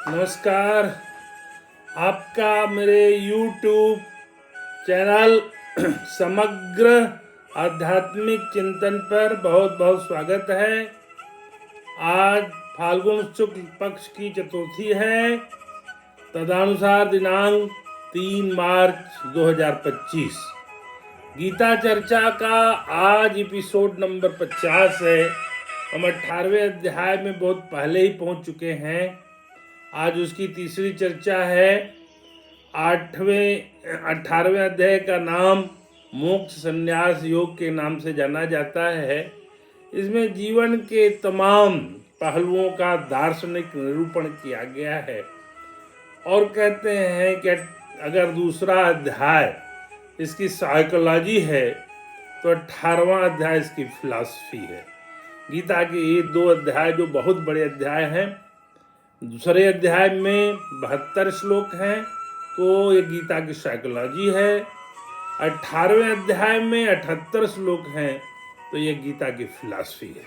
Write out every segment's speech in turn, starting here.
नमस्कार। आपका मेरे YouTube चैनल समग्र आध्यात्मिक चिंतन पर बहुत बहुत स्वागत है। आज फाल्गुन शुक्ल पक्ष की चतुर्थी है, तदनुसार दिनांक 3 मार्च 2025। गीता चर्चा का आज एपिसोड नंबर 50 है। हम 18वें अध्याय में बहुत पहले ही पहुंच चुके हैं। आज उसकी तीसरी चर्चा है। 18वें अध्याय का नाम मोक्ष संन्यास योग के नाम से जाना जाता है। इसमें जीवन के तमाम पहलुओं का दार्शनिक निरूपण किया गया है और कहते हैं कि अगर दूसरा अध्याय इसकी साइकोलॉजी है तो 18वां अध्याय इसकी फिलॉसफी है। गीता के ये दो अध्याय जो बहुत बड़े अध्याय हैं। दूसरे अध्याय में 72 श्लोक हैं, तो ये गीता की साइकोलॉजी है। 18वें अध्याय में 78 श्लोक हैं, तो ये गीता की फिलॉसफी है।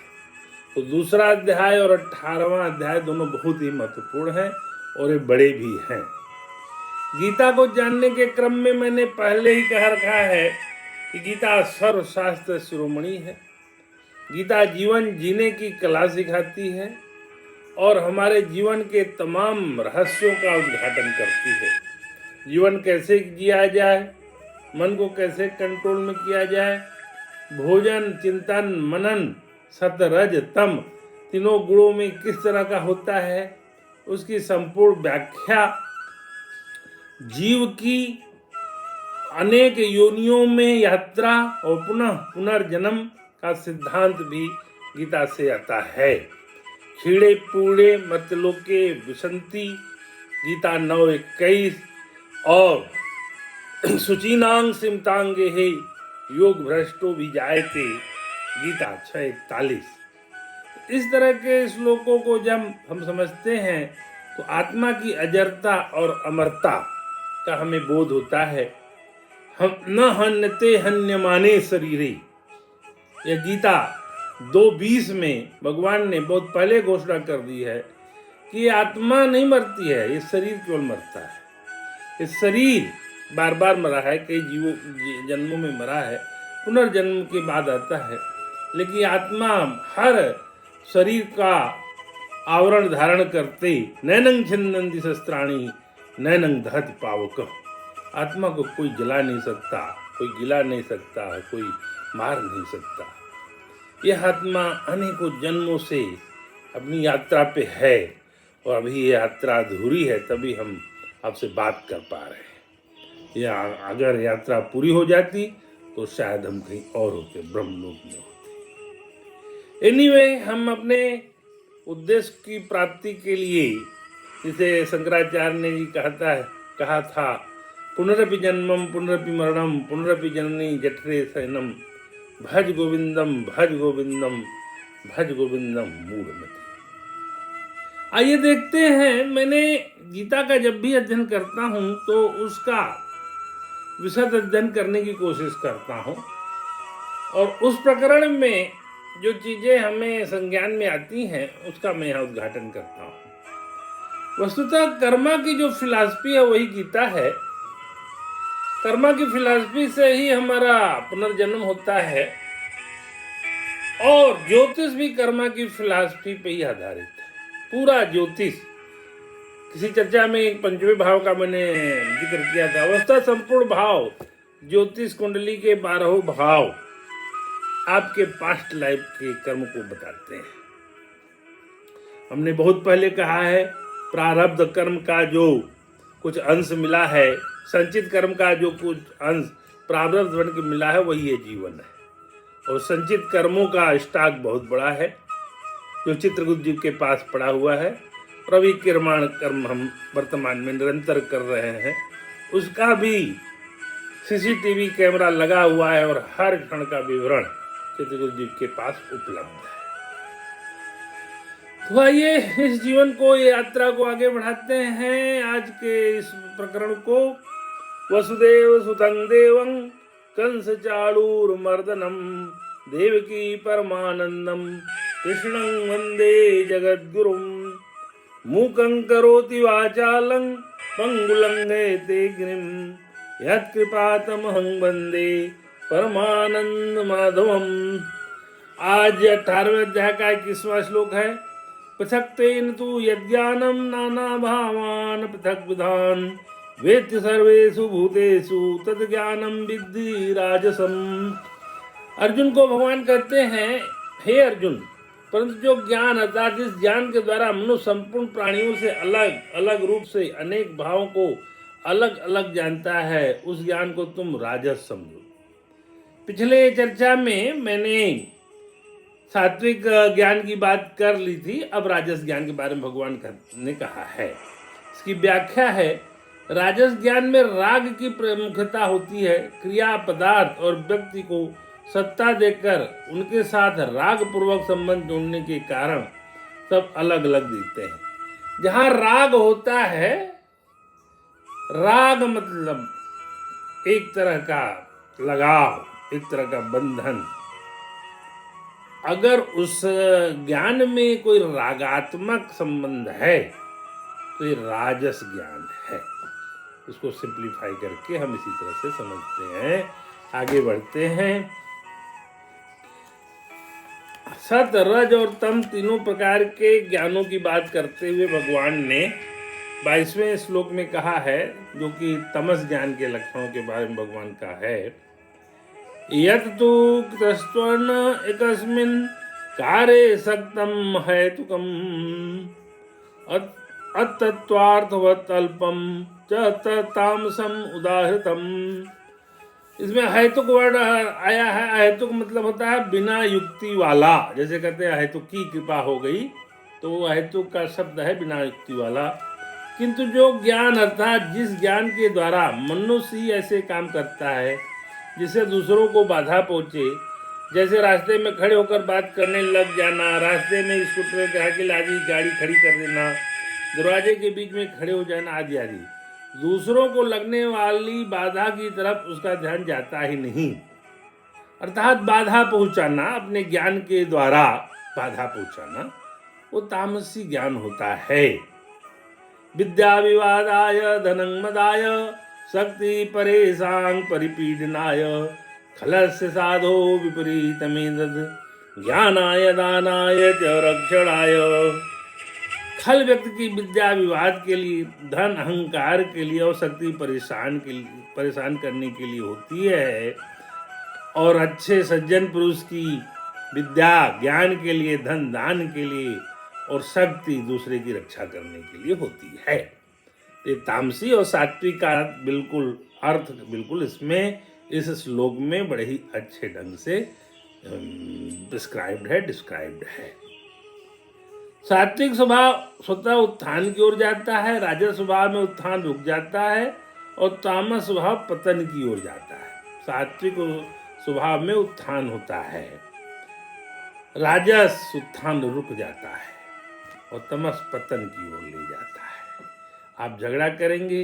तो दूसरा अध्याय और 18वां अध्याय दोनों बहुत ही महत्वपूर्ण हैं और ये बड़े भी हैं। गीता को जानने के क्रम में मैंने पहले ही कह रखा है कि गीता सर्वशास्त्र शिरोमणि है। गीता जीवन जीने की कला सिखाती है और हमारे जीवन के तमाम रहस्यों का उद्घाटन करती है। जीवन कैसे जिया जाए, मन को कैसे कंट्रोल में किया जाए, भोजन, चिंतन, मनन, सत, रज, तम तीनों गुणों में किस तरह का होता है, उसकी संपूर्ण व्याख्या, जीव की अनेक योनियों में यात्रा और पुनः पुनर्जन्म का सिद्धांत भी गीता से आता है। खीड़े पूड़े मतलोके विसंति गीता 9:21 और सुचीनांग सिमतांगे हे योग भ्रष्टो भी जायते गीता 6:41। इस तरह के श्लोकों को जब हम समझते हैं तो आत्मा की अजरता और अमरता का हमें बोध होता है। हम न हन्यते हन्यमाने शरीरे, यह गीता 2:20 में भगवान ने बहुत पहले घोषणा कर दी है कि आत्मा नहीं मरती है, ये शरीर केवल मरता है। ये शरीर बार बार मरा है, कई जन्मों में मरा है, पुनर्जन्म के बाद आता है, लेकिन आत्मा हर शरीर का आवरण धारण करते नैनंग छिन्नन्ति शस्त्राणि नैनंग दहति पावक। आत्मा को कोई जला नहीं सकता, कोई गिला नहीं सकता, कोई मार नहीं सकता। यह आत्मा अनेकों जन्मों से अपनी यात्रा पे है और अभी ये यात्रा अधूरी है, तभी हम आपसे बात कर पा रहे हैं। या अगर यात्रा पूरी हो जाती तो शायद हम कहीं और होते, ब्रह्मलोक में होते। एनीवे, हम अपने उद्देश्य की प्राप्ति के लिए, जिसे शंकराचार्य ने जी कहा था, पुनरपि जन्मम पुनरपि मरणम पुनरपि जननी जठरे शयनम भज गोविंदम भज गोविंदम भज गोविंदम मूढ़मति। आइए देखते हैं। मैंने गीता का जब भी अध्ययन करता हूं तो उसका विशद अध्ययन करने की कोशिश करता हूं और उस प्रकरण में जो चीजें हमें संज्ञान में आती हैं उसका मैं यहाँ उद्घाटन करता हूं। वस्तुतः कर्मा की जो फिलॉसफी है वही गीता है। कर्मा की फिलॉसफी से ही हमारा पुनर्जन्म होता है और ज्योतिष भी कर्मा की फिलॉसफी पे ही आधारित है। पूरा ज्योतिष, किसी चर्चा में 5वें भाव का मैंने जिक्र किया था। अवस्था संपूर्ण भाव, ज्योतिष कुंडली के 12 भाव आपके पास्ट लाइफ के कर्म को बताते हैं। हमने बहुत पहले कहा है, प्रारब्ध कर्म का जो कुछ अंश मिला है, संचित कर्म का जो कुछ अंश प्रारब्ध बन के मिला है, वही ये जीवन है। और संचित कर्मों का स्टॉक बहुत बड़ा है जो चित्रगुप्त जी के पास पड़ा हुआ है। प्रविकीर्माण कर्म हम वर्तमान में निरंतर कर रहे हैं, उसका भी सीसीटीवी कैमरा लगा हुआ है और हर क्षण का विवरण चित्रगुप्त जी के पास उपलब्ध है। तो आइए इस जीवन को, यात्रा को आगे बढ़ाते हैं। आज के इस प्रकरण को वसुदेव सुतं देवं कंस चाणूरमर्दनम देवकी परमानंदम कृष्णं वंदे जगद्गुरुम मूकं करोति वाचालं पंगुलंघयते गिरिं यत्कृपातमहं वन्दे परमानंद माधवम। आज 18वें अध्याय का 21वां श्लोक है। पृथक्तेन तु यज्ञानं नाना भावान् पृथक विधान वेत्ति सर्वेषु भूतेषु तत् ज्ञानं विद्धि राजसम। अर्जुन को भगवान कहते हैं, हे अर्जुन, परंतु जो ज्ञान अर्थात जिस ज्ञान के द्वारा मनुष्य संपूर्ण प्राणियों से अलग अलग रूप से अनेक भावों को अलग अलग जानता है, उस ज्ञान को तुम राजस समझो। पिछले चर्चा में मैंने सात्विक ज्ञान की बात कर ली थी। अब राजस ज्ञान के बारे में भगवान ने कहा है। इसकी व्याख्या है, राजस ज्ञान में राग की प्रमुखता होती है। क्रिया, पदार्थ और व्यक्ति को सत्ता देकर उनके साथ राग पूर्वक संबंध जोड़ने के कारण सब अलग अलग दिखते हैं। जहां राग होता है, राग मतलब एक तरह का लगाव, एक तरह का बंधन। अगर उस ज्ञान में कोई रागात्मक संबंध है तो ये राजस ज्ञान है। इसको सिंप्लीफाई करके हम इसी तरह से समझते हैं। आगे बढ़ते हैं। सत, रज और तम तीनों प्रकार के ज्ञानों की बात करते हुए भगवान ने 22वें श्लोक में कहा है, जो कि तमस ज्ञान के लक्षणों के बारे में भगवान का है। यत् तु कृतस्त्वन् एकस्मिन् कार्ये सक्तं हेतुकम् अतत्त्वार्थवत् अल्पं च तामसम् उदाहृतम्। इसमें हेतुक वर्ड आया है। हेतुक मतलब होता है बिना युक्ति वाला। जैसे कहते हैं हेतुक की कृपा हो गई, तो हेतुक का शब्द है बिना युक्ति वाला। किंतु जो ज्ञान अर्थात जिस ज्ञान के द्वारा मनुष्य ही ऐसे काम करता है जिससे दूसरों को बाधा पहुंचे, जैसे रास्ते में खड़े होकर बात करने लग जाना, रास्ते में स्कूटर ग्राहक आदि गाड़ी खड़ी कर देना, दरवाजे के बीच में खड़े हो जाना आदि आदि, दूसरों को लगने वाली बाधा की तरफ उसका ध्यान जाता ही नहीं। अर्थात बाधा पहुंचाना, अपने ज्ञान के द्वारा बाधा पहुंचाना, वो तामसी ज्ञान होता है। विद्या विवादाय धनं मदाय शक्ति परेशां परिपीडनाय खलस्य साधो विपरीतमेतद् ज्ञानाय दानाय च रक्षणाय। खल व्यक्ति की विद्या विवाद के लिए, धन अहंकार के लिए और शक्ति परेशान करने के लिए होती है, और अच्छे सज्जन पुरुष की विद्या ज्ञान के लिए, धन दान के लिए और शक्ति दूसरे की रक्षा करने के लिए होती है। ये तामसी और सात्विक का बिल्कुल अर्थ बिल्कुल इसमें इस श्लोक में बड़े ही अच्छे ढंग से डिस्क्राइब्ड है। सात्विक स्वभाव स्वतः उत्थान की ओर जाता है, राजस स्वभाव में उत्थान रुक जाता है और तामस स्वभाव पतन की ओर जाता है। सात्विक स्वभाव में उत्थान होता है, राजस उत्थान रुक जाता है और तमस पतन की ओर ले जाता है। आप झगड़ा करेंगे,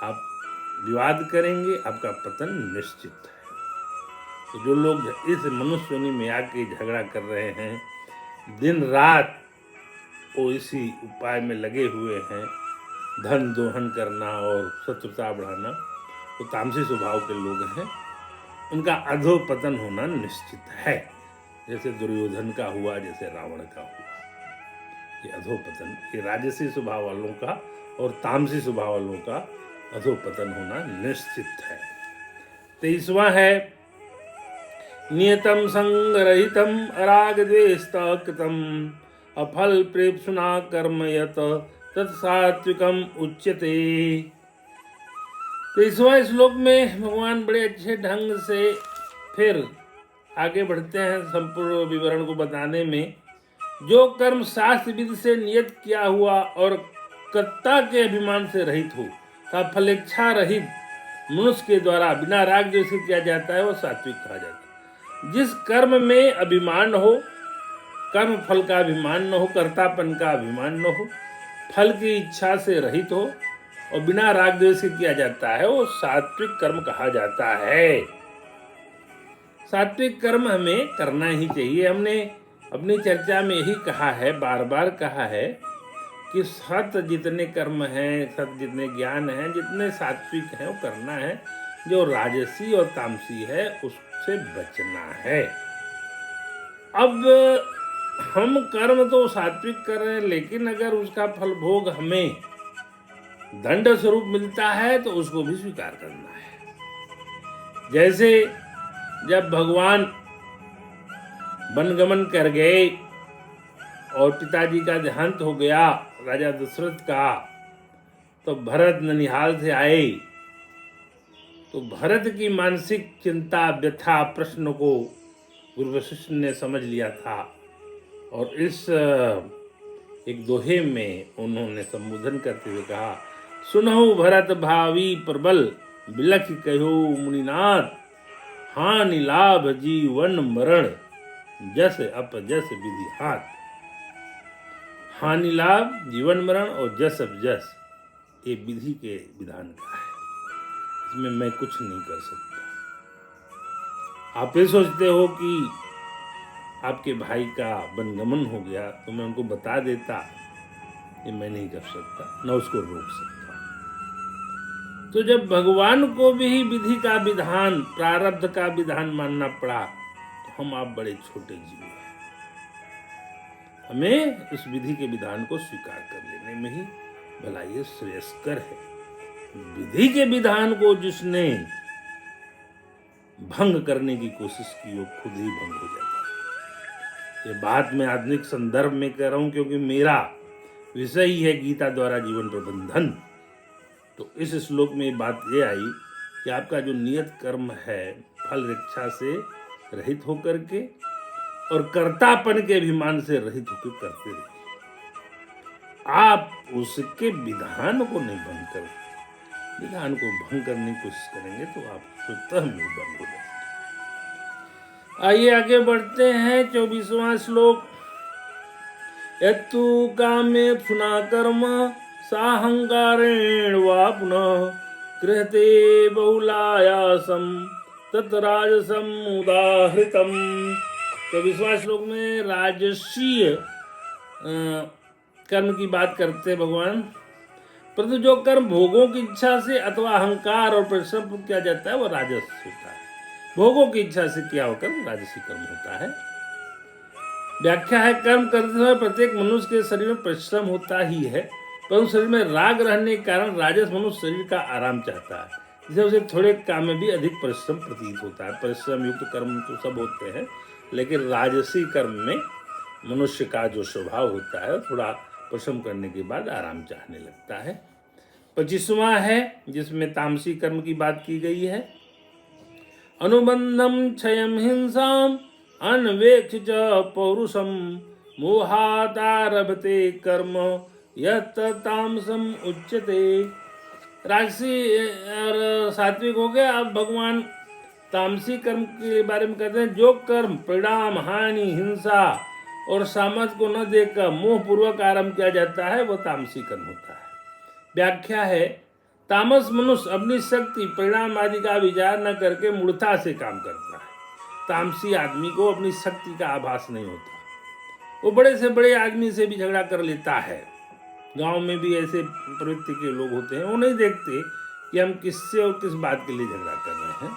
आप विवाद करेंगे, आपका पतन निश्चित है। तो जो लोग इस मनुष्य योनि में आके झगड़ा कर रहे हैं, दिन रात वो इसी उपाय में लगे हुए हैं, धन दोहन करना और शत्रुता बढ़ाना, तो तामसी स्वभाव के लोग हैं, उनका अधोपतन होना निश्चित है। जैसे दुर्योधन का हुआ, जैसे रावण का हुआ, ये अधोपतन, ये राजसी स्वभाव वालों का और तामसी स्वभाव वालों का अधोपतन होना निश्चित है। 23वां है, नियतम संगरहितम अराग द्वेष्टा कृतम अफल प्रेप्सुना कर्म यत तत्सात्विकम उच्यते। 23वां श्लोक में भगवान बड़े अच्छे ढंग से फिर आगे बढ़ते हैं संपूर्ण विवरण को बताने में। जो कर्म शास्त्र विधि से नियत किया हुआ और कर्ता के अभिमान से रहित हो, तथा फलेच्छा रहित मनुष्य के द्वारा बिना राग जैसे किया जाता है, वो सात्विक कहा जाता है। जिस कर्म में अभिमान हो, कर्म फल का अभिमान न हो, कर्तापन का अभिमान न हो, फल की इच्छा से रहित हो और बिना राग द्वेष से किया जाता है, वो सात्विक कर्म कहा जाता है। सात्विक कर्म हमें करना ही चाहिए। हमने अपनी चर्चा में यही कहा है, बार बार कहा है कि सत जितने कर्म हैं, सत जितने ज्ञान हैं, जितने सात्विक हैं वो करना है, जो राजसी और तामसी है उससे बचना है। अब हम कर्म तो सात्विक कर रहे हैं, लेकिन अगर उसका फल भोग हमें दंड स्वरूप मिलता है तो उसको भी स्वीकार करना है। जैसे जब भगवान वनगमन कर गए और पिताजी का देहांत हो गया राजा दशरथ का, तो भरत ननिहाल से आए, तो भरत की मानसिक चिंता, व्यथा, प्रश्न को गुरु वशिष्ठ ने समझ लिया था और इस एक दोहे में उन्होंने संबोधन करते हुए कहा, सुनहु भरत भावी प्रबल, बिलख कहो मुनिनाथ, हानि लाभ जीवन मरण, जस अपजस विधि हाथ। हानि लाभ, जीवन मरण और जस अपजस ये विधि के विधान का है, इसमें मैं कुछ नहीं कर सकता। आप ये सोचते हो कि आपके भाई का वनगमन हो गया तो मैं उनको बता देता, ये मैं नहीं कर सकता, न उसको रोक सकता। तो जब भगवान को भी विधि का विधान, प्रारब्ध का विधान मानना पड़ा, तो हम आप बड़े छोटे जीव हैं। हमें इस विधि के विधान को स्वीकार कर लेने में ही भला ये श्रेयस्कर है। विधि के विधान को जिसने भंग करने की कोशिश की वो खुद ही भंग हो जाता है। ये बात मैं आधुनिक संदर्भ में कह रहा हूं क्योंकि मेरा विषय ही है गीता द्वारा जीवन प्रबंधन। तो इस श्लोक में बात ये आई कि आपका जो नियत कर्म है फल इच्छा से रहित होकर के और कर्तापन के अभिमान से रहित होकर करते रहिए। आप उसके विधान को नहीं भंग कर, विधान को भंग करने की कोशिश करेंगे तो आप स्वतः में भंग हो जाएंगे। आइए आगे बढ़ते हैं। 24वां श्लोक। यत्तु कामे पुना कर्म साहंकारेण वा पुनः कृहते बहुलायासम तत् राजसम उदाहृतम। 24वां श्लोक में राजसीय कर्म की बात करते हैं भगवान। परंतु जो कर्म भोगों की इच्छा से अथवा अहंकार और परिश्रम पर किया जाता है वो राजस होता है। भोगों की इच्छा से किया होकर राजसी कर्म होता है। व्याख्या है, कर्म करते समय प्रत्येक मनुष्य के शरीर में परिश्रम होता ही है, परंतु शरीर में राग रहने के कारण राजस मनुष्य शरीर का आराम चाहता है, जिससे उसे थोड़े काम में भी अधिक परिश्रम प्रतीत होता है। परिश्रम युक्त कर्म तो सब होते हैं, लेकिन राजसी कर्म में मनुष्य का जो स्वभाव होता है थोड़ा परिश्रम करने के बाद आराम चाहने लगता है। 25वां है जिसमें तामसी कर्म की बात की गई है। अनुबंधम क्षयम हिंसाम अनवेक्ष च पौरुषम मोहादारभते कर्म यत् तामसम उच्यते। राजसी और सात्विक हो गया। अब भगवान तामसी कर्म के बारे में कहते हैं, जो कर्म परिणाम, हानि, हिंसा और सामर्थ्य को न देखकर मोह पूर्वक आरंभ किया जाता है वह तामसी कर्म होता है। व्याख्या है, तामस मनुष्य अपनी शक्ति, परिणाम आदि का विचार न करके मूढ़ता से काम करता है। तामसी आदमी को अपनी शक्ति का आभास नहीं होता, वो बड़े से बड़े आदमी से भी झगड़ा कर लेता है। गांव में भी ऐसे प्रवृत्ति के लोग होते हैं, वो नहीं देखते कि हम किससे और किस बात के लिए झगड़ा कर रहे हैं,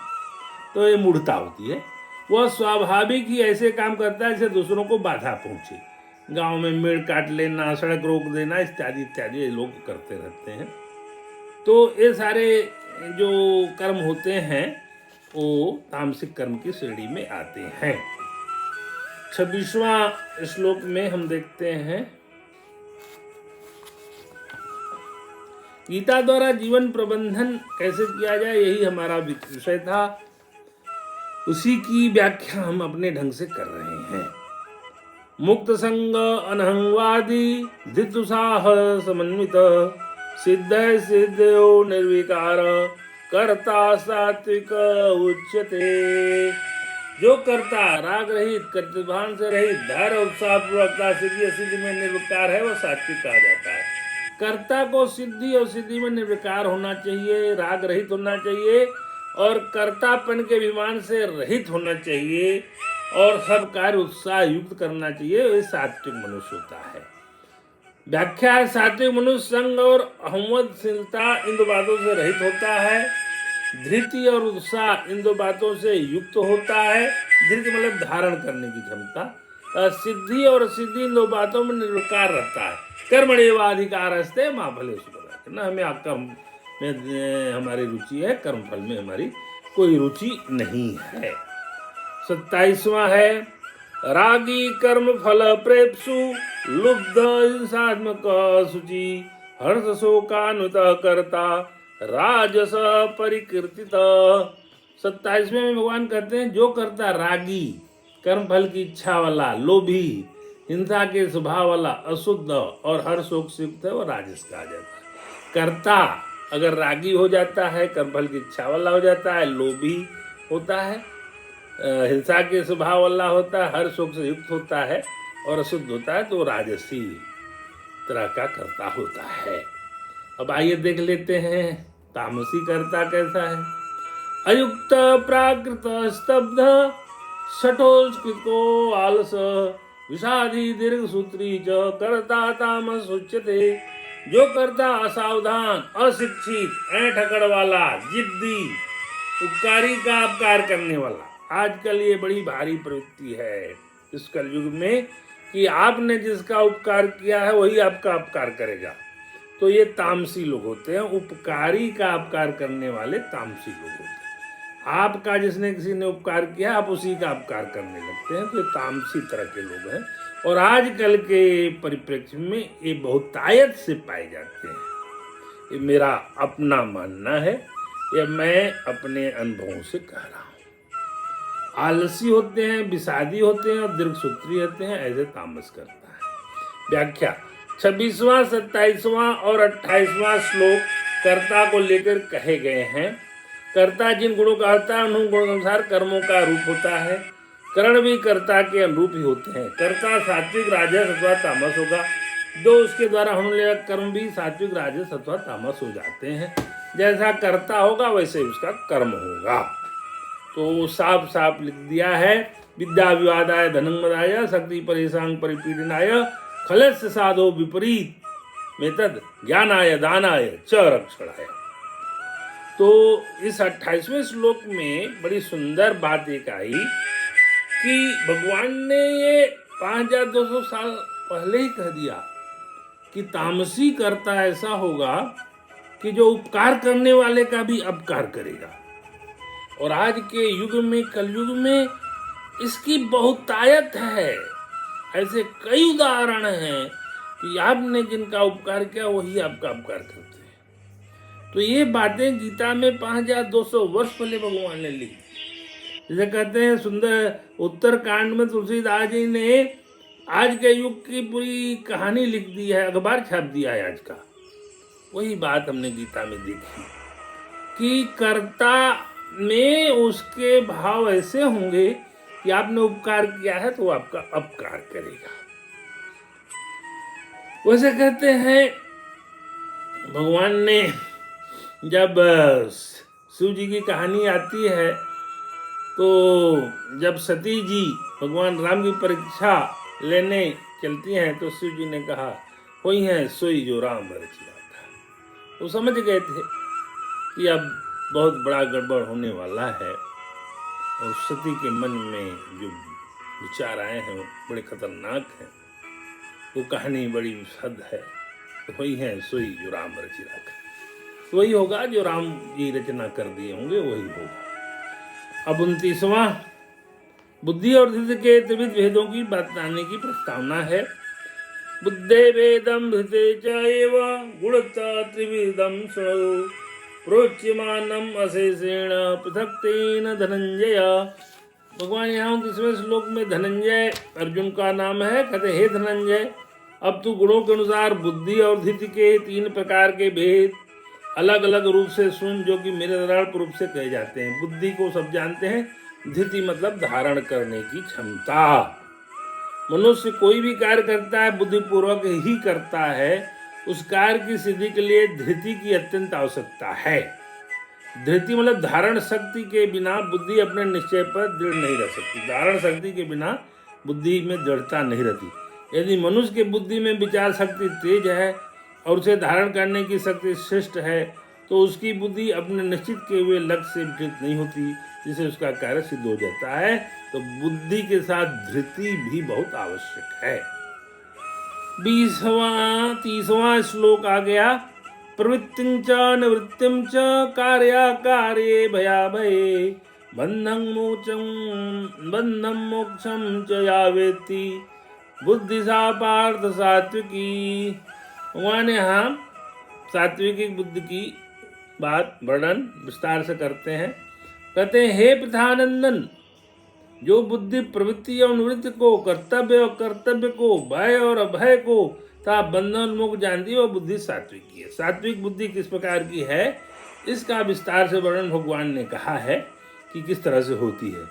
तो ये मूढ़ता होती है। वह स्वाभाविक ही ऐसे काम करता है जिससे दूसरों को बाधा पहुंचे। गांव में मेड़ काट लेना, सड़क रोक देना इत्यादि इत्यादि लोग करते रहते हैं। तो ये सारे जो कर्म होते हैं वो तामसिक कर्म की श्रेणी में आते हैं। 26वां श्लोक में हम देखते हैं, गीता द्वारा जीवन प्रबंधन कैसे किया जाए, यही हमारा विषय था। उसी की व्याख्या हम अपने ढंग से कर रहे हैं। मुक्त संग अनहंवादी धृतुसाह समन्वित सिद्ध सिद्धो निर्विकार कर्ता सात्विक उच्यते। जो कर्ता राग रहित, कर्तव्यभान से रहित, धैर्य उत्साह पूर्वकता सिद्धि असिद्धि में निर्विकार है वह सात्विक कहा जाता है। कर्ता को सिद्धि और सिद्धि में निर्विकार होना चाहिए, राग रहित होना चाहिए और कर्तापन के अभिमान से रहित होना चाहिए और सब कार्य उत्साह युक्त करना चाहिए। ये सात्विक मनुष्य होता है। व्याख्या है, सात्विक मनुष्य संग और अहमदशीलता इन दो बातों से रहित होता है। धृति और उत्साह इन दो बातों से युक्त होता है। धृति मतलब धारण करने की क्षमता। सिद्धि और सिद्धि इन दो बातों में निर्विकार रहता है। कर्मण्येवाधिकार अस्ते मां फलेषु कदाचन। ना हमें कर्म में हमारी रुचि है, कर्म फल में हमारी कोई रुचि नहीं है। 27वां है, रागी कर्म फल प्रेप्सु लुब्ध हिंसात्मक शुचि हर्ष शोकान्वित करता राजस परिकीर्तित। 27वें में भगवान कहते हैं, जो करता रागी कर्म फल की इच्छा वाला, लोभी, हिंसा के स्वभाव वाला, अशुद्ध और हर शोक से युक्त है, वो राजस कहा जाता है। कर्ता अगर रागी हो जाता है, कर्म फल की इच्छा वाला हो जाता है, लोभी होता है, हिंसा के स्वभाव वाला होता है, हर शोक से युक्त होता है और अशुद्ध होता है, तो राजसी तरह का कर्ता होता है। अब आइए देख लेते हैं तामसी कर्ता कैसा है। अयुक्त प्राकृत स्तब्ध शठोस्कृतो आलस विषादी दीर्घ सूत्री च कर्ता तामस उच्यते। जो करता असावधान, अशिक्षित, ऐंठकड़ वाला, जिद्दी, उपकारी का अपकार करने वाला। आजकल ये बड़ी भारी प्रवृत्ति है इस कलयुग में कि आपने जिसका उपकार किया है वही आपका अपकार करेगा। तो ये तामसी लोग होते हैं, उपकारी का अपकार करने वाले तामसी लोग होते हैं। आपका जिसने किसी ने उपकार किया आप उसी का अपकार करने लगते हैं, तो ये तामसी तरह के लोग हैं और आजकल के परिप्रेक्ष्य में ये बहुतायत से पाए जाते हैं। ये मेरा अपना मानना है, ये मैं अपने अनुभवों से कह रहा हूँ। आलसी होते हैं, विषादी होते हैं और दीर्घसूत्री होते हैं, ऐसे तामस करता है। व्याख्या 26वां, 27वां और 28वां श्लोक कर्ता को लेकर कहे गए हैं। कर्ता जिन गुणों का होता है उन गुणों के अनुसार कर्मों का रूप होता है। करण भी कर्ता के अनुरूप ही होते हैं। कर्ता सात्विक, राजस अथवा तामस होगा। दो उसके द्वारा होने वाले कर्म भी सात्विक, राजस अथवा तामस हो जाते हैं। जैसा कर्ता होगा वैसे उसका कर्म होगा। तो साफ साफ लिख दिया है, विद्या विवादाय धनंगमदाय शक्ति परेशांग परिपीडनाय खलस्य साधो विपरीत में तद ज्ञानाय दानाय च रक्षणाय। तो इस 28वें श्लोक में बड़ी सुंदर बात एक आई कि भगवान ने ये 5200 साल पहले ही कह दिया कि तामसी कर्ता ऐसा होगा कि जो उपकार करने वाले का भी अपकार करेगा। और आज के युग में, कलयुग में इसकी बहुतायत है। ऐसे कई उदाहरण हैं कि आपने जिनका उपकार किया वही आपका अपकार करते हैं। तो ये बातें गीता में 5200 वर्ष पहले भगवान ने लिखी। जैसे कहते हैं सुंदर उत्तर कांड में तुलसीदास जी ने आज के युग की पूरी कहानी लिख दी है, अखबार छाप दिया है आज का। वही बात हमने गीता में देखी कि कर्ता में उसके भाव ऐसे होंगे कि आपने उपकार किया है तो आपका अपकार करेगा। वैसे कहते हैं भगवान ने जब शिव जी की कहानी आती है तो जब सती जी भगवान राम की परीक्षा लेने चलती हैं तो शिव जी ने कहा, कोई है सोई जो राम रचिया था। वो समझ गए थे कि अब बहुत बड़ा गड़बड़ होने वाला है और सती के मन में जो विचार आए हैं वो बड़े खतरनाक हैं। वो कहानी बड़ी विशद है। तो वही है सोई जो राम रचिया था। वही होगा जो राम जी रचना कर दिए होंगे, वही होगा। अब 29वां बुद्धि और धृति के त्रिविध भेदों की बताने की प्रस्तावना है। बुद्धे भेदम धृते चैव गुणता त्रिविधम शृणु प्रोच्यमानम अशेषेण पृथक तेन धनंजय। भगवान यहाँ 29वें श्लोक में धनंजय अर्जुन का नाम है। कहते हे धनंजय, अब तू गुणों के अनुसार बुद्धि और धृति के 3 प्रकार के भेद अलग अलग रूप से सुन, जो कि मेरे निरार्थ रूप से कहे जाते हैं। बुद्धि को सब जानते हैं, धृति मतलब धारण करने की क्षमता। मनुष्य कोई भी कार्य करता है बुद्धिपूर्वक ही करता है। उस कार्य की सिद्धि के लिए धृति की अत्यंत आवश्यकता है। धृति मतलब धारण शक्ति के बिना बुद्धि अपने निश्चय पर दृढ़ नहीं रह सकती। धारण शक्ति के बिना बुद्धि में दृढ़ता नहीं रहती। यदि मनुष्य की बुद्धि में विचार शक्ति तेज है और उसे धारण करने की शक्ति श्रेष्ठ है, तो उसकी बुद्धि अपने निश्चित किए हुए लक्ष्य से विचलित नहीं होती, जिससे उसका कार्य सिद्ध हो जाता है। तो बुद्धि के साथ धृति भी बहुत आवश्यक है। 30वां श्लोक आ गया। प्रवृत्तिं च निवृत्तिं च कार्याकार्ये भयाभये बंधं मोक्षं च या वेत्ति बुद्धि सा पार्थ सात्विकी। भगवान यहाँ सात्विकी बुद्धि की बात वर्णन विस्तार से करते हैं। कहते हैं, हे प्रधानंदन, जो बुद्धि प्रवृत्ति और निवृत्ति को, कर्तव्य और कर्तव्य को, भय और अभय को तथा बंधन मुक्त जानती है, वो बुद्धि सात्विकी है। सात्विक बुद्धि किस प्रकार की है, इसका विस्तार से वर्णन भगवान ने कहा है कि किस तरह से होती है।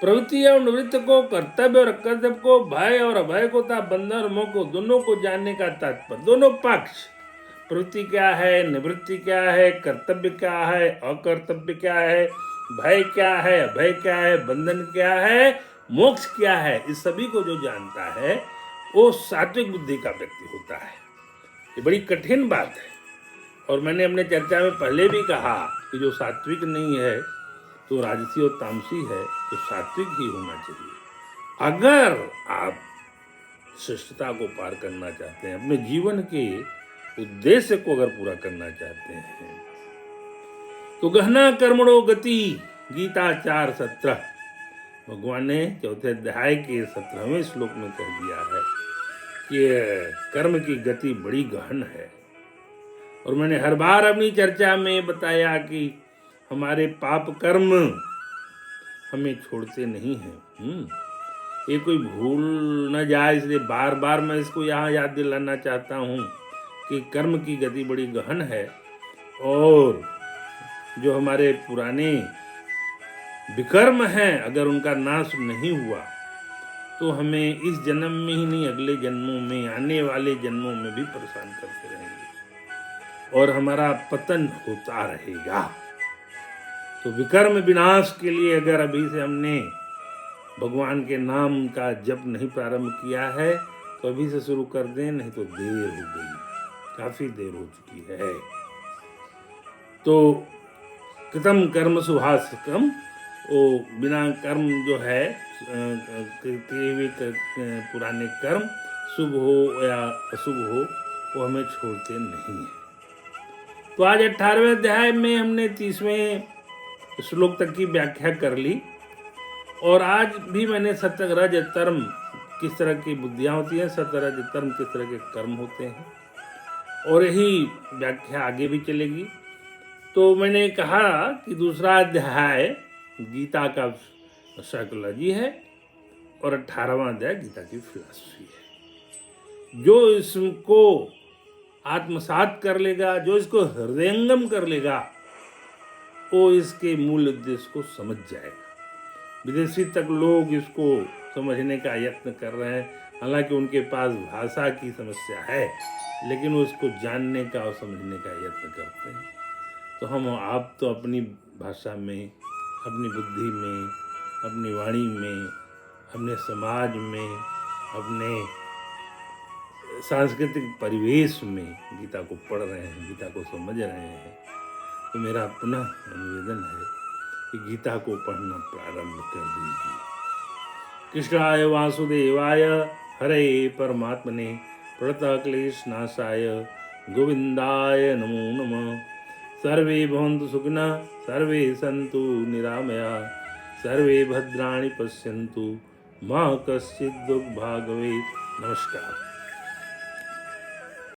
प्रवृत्ति और निवृत्ति को, कर्तव्य और अकर्तव्य को, भय और अभय को तथा बंधन और मोक्ष को, दोनों को जानने का तात्पर्य, दोनों पक्ष, प्रवृत्ति क्या है, निवृत्ति क्या है, कर्तव्य क्या है, अकर्तव्य क्या है, भय क्या है, अभय क्या है, बंधन क्या है, मोक्ष क्या है, इस सभी को जो जानता है वो सात्विक बुद्धि का व्यक्ति होता है। ये बड़ी कठिन बात है, और मैंने अपने चर्चा में पहले भी कहा कि जो सात्विक नहीं है तो राजसी और तामसी है, तो सात्विक ही होना चाहिए। अगर आप श्रेष्ठता को पार करना चाहते हैं, अपने जीवन के उद्देश्य को अगर पूरा करना चाहते हैं, तो गहना कर्मणो गति, गीता 4:17 भगवान ने चौथे अध्याय के 17वें श्लोक में कह दिया है कि कर्म की गति बड़ी गहन है। और मैंने हर बार अपनी चर्चा में बताया कि हमारे पाप कर्म हमें छोड़ते नहीं हैं। ये कोई भूल न जाए, इसलिए बार बार मैं इसको यहाँ याद दिलाना चाहता हूँ कि कर्म की गति बड़ी गहन है, और जो हमारे पुराने विकर्म हैं, अगर उनका नाश नहीं हुआ तो हमें इस जन्म में ही नहीं, अगले जन्मों में, आने वाले जन्मों में भी परेशान करते रहेंगे और हमारा पतन होता रहेगा। तो विकर्म विनाश के लिए अगर अभी से हमने भगवान के नाम का जप नहीं प्रारंभ किया है, तो अभी से शुरू कर दें, नहीं तो देर हो गई, काफी देर हो चुकी है। तो कृतम कर्म शुभाशकम, वो बिना कर्म जो है, किए हुए पुराने कर्म शुभ हो या अशुभ हो, वो हमें छोड़ते नहीं है। तो आज 18वें अध्याय में हमने 30वें श्लोक तक की व्याख्या कर ली, और आज भी मैंने सत्यरज तर्म किस तरह की बुद्धियाँ होती हैं, सत्यरज तर्म किस तरह के कर्म होते हैं, और यही व्याख्या आगे भी चलेगी। तो मैंने कहा कि दूसरा अध्याय गीता का साइकोलॉजी है और 18वां अध्याय गीता की फिलॉसफी है। जो इसको आत्मसात कर लेगा, जो इसको हृदयंगम कर लेगा, वो इसके मूल उद्देश्य को समझ जाएगा। विदेशी तक लोग इसको समझने का यत्न कर रहे हैं, हालांकि उनके पास भाषा की समस्या है, लेकिन वो इसको जानने का और समझने का यत्न करते हैं। तो हम आप तो अपनी भाषा में, अपनी बुद्धि में, अपनी वाणी में, अपने समाज में, अपने सांस्कृतिक परिवेश में गीता को पढ़ रहे हैं, गीता को समझ रहे हैं। तो मेरा पुनः निवेदन है कि गीता को पढ़ना प्रारंभ कर दीजिए। कृष्णाय वासुदेवाय हरे परमात्मने प्रणतक्लेशनाशाय गोविंदाय नमो नमः। सर्वे भवन्तु सुखिनः, सर्वे सन्तु निरामयाः, सर्वे भद्राणि पश्यन्तु, मा कश्चित् दुःखभाग् भवेत्। नमस्कार।